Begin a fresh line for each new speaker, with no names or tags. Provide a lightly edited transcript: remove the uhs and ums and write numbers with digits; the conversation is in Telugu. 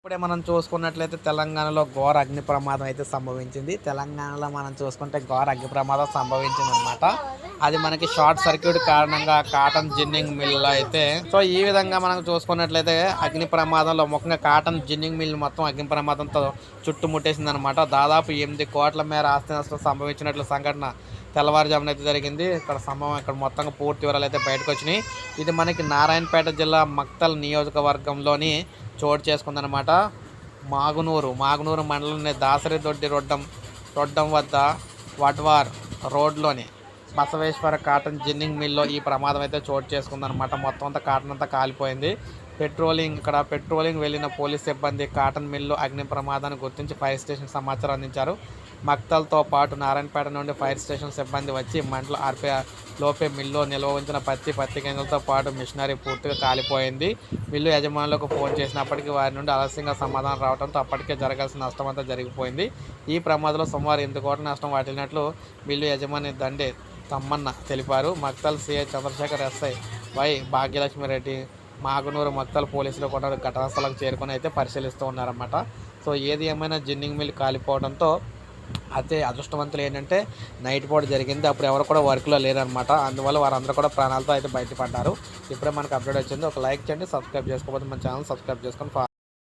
ఇప్పుడే మనం చూసుకున్నట్లయితే తెలంగాణలో ఘోర అగ్ని ప్రమాదం అయితే సంభవించింది. తెలంగాణలో మనం చూసుకుంటే ఘోర అగ్ని ప్రమాదం సంభవించింది అనమాట. అది మనకి షార్ట్ సర్క్యూట్ కారణంగా కాటన్ జిన్నింగ్ మిల్ అయితే సో ఈ విధంగా మనం చూసుకున్నట్లయితే అగ్ని ప్రమాదంలో ముఖ్యంగా కాటన్ జిన్నింగ్ మిల్ మొత్తం అగ్ని ప్రమాదంతో చుట్టుముట్టేసింది అనమాట. దాదాపు 8 కోట్ల మేర ఆస్తి నష్టం సంభవించినట్లు సంఘటన తెల్లవారుజామున అయితే జరిగింది. ఇక్కడ మొత్తంగా పూర్తి వివరాలు అయితే బయటకు వచ్చినాయి. ఇది మనకి నారాయణపేట జిల్లా మక్తల్ నియోజకవర్గంలోని చోటు చేసుకుందనమాట. మాగునూరు మండలంలోని దాసరిదొడ్డి రొడ్డం వద్ద వడ్వార్ రోడ్లోని బసవేశ్వర కాటన్ జిన్నింగ్ మిల్లో ఈ ప్రమాదం అయితే చోటు చేసుకుందనమాట. మొత్తం అంతా కాటన్ అంతా కాలిపోయింది. పెట్రోలింగ్ వెళ్ళిన పోలీస్ సిబ్బంది కాటన్ మిల్లు అగ్ని ప్రమాదాన్ని గుర్తించి ఫైర్ స్టేషన్ సమాచారం అందించారు. మక్తల్తో పాటు నారాయణపేట నుండి ఫైర్ స్టేషన్ సిబ్బంది వచ్చి మంటలు ఆర్పే లోపే మిల్లు నిల్వ ఉంచిన పత్తి గింజలతో పాటు మిషనరీ పూర్తిగా కాలిపోయింది. మిల్లు యజమానులకు ఫోన్ చేసినప్పటికీ వారి నుండి ఆలస్యంగా సమాధానం రావడంతో అప్పటికే జరగాల్సిన నష్టం అంతా జరిగిపోయింది. ఈ ప్రమాదంలో సుమారు 8 కోట్ల నష్టం వాటిల్లినట్లు మిల్లు యజమాని దండే తమ్మన్న తెలిపారు. Maktal CI Chandrashekar, SI Y Bhagyalakshmi Reddy, Maganur Maktal పోలీసులు కూడా ఘటనా స్థలానికి చేరుకొని అయితే పరిశీలిస్తూ ఉన్నారన్నమాట. సో ఏది ఏమైనా జిన్నింగ్ మిల్ కాలిపోవడంతో అయితే అదృష్టవంతులు ఏంటంటే నైట్ పూట జరిగింది. అప్పుడు ఎవరు కూడా వర్క్లో లేరనమాట. అందువల్ల వారందరూ కూడా ప్రాణాలతో అయితే బయటపడ్డారు. ఇప్పుడే మనకు అప్డేట్ వచ్చింది. ఒక లైక్ చేయండి, సబ్స్క్రైబ్ చేసుకోకపోతే మన ఛానల్ సబ్స్క్రైబ్ చేసుకొని